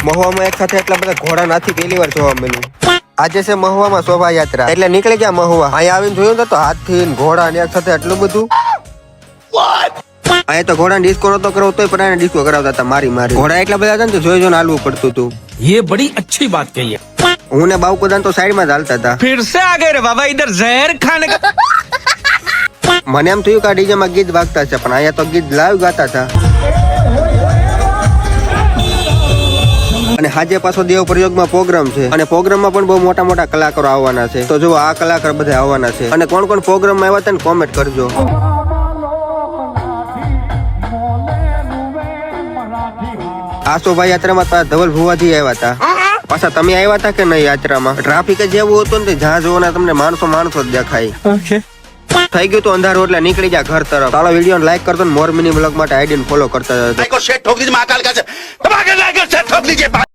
મહુવામાં એક સાથે એટલા બધા ઘોડા નથી પહેલી વાર જોવા મળ્યું. આજે છે મહુવામાં શોભાયાત્રા એટલે નીકળી ગયા મહુવા. અહીંયા આવીને જોયું તો હાથી ઘોડા ને એક સાથે એટલું બધું. અહીંયા તો ઘોડા ડિસ્કો નતો કરવો તોય પણ ડિસ્કો કરાવતા હતા મારી. ઘોડા એટલા બધા હતા ને તો જોઈ જોઈને હાલવું પડતું હતું. ये बड़ी अच्छी बात कही है. હું ને બાવકુદાન તો સાઈડ માં જ હાલતા હતા. फिर से आ गए रे बाबा इधर जहर खाने का. મને એમ થયું કે આ ડીજે માં ગીત વાગતા છે પણ અહીંયા તો ગીત લાઈવ ગાતા હતા. અને આજે પાછો દેવ પ્રયોગમાં પ્રોગ્રામ છે અને પ્રોગ્રામમાં પણ બહુ મોટા મોટા કલાકારો આવવાના છે. તો જો આ કલાકાર બધા આવવાના છે અને કોણ કોણ પ્રોગ્રામમાં આવ્યા હતા ને કોમેન્ટ કરજો. આ શોભાયાત્રામાં ધવલ ભુવાજી આવ્યા હતા. પાછા તમે આવ્યા હતા કે નહીં યાત્રામાં? ટ્રાફિક જ એવું હતું ને જ્યાં જોવાના તમને માણસો જ દેખાય. થઈ ગયું તો અંધારું એટલે નીકળી જા ઘર તરફ. ચાલો વિડીયો લાઈક કરતો ને મોર મિની બ્લોગ માટે આઈડી ફોલો કરતા જજો.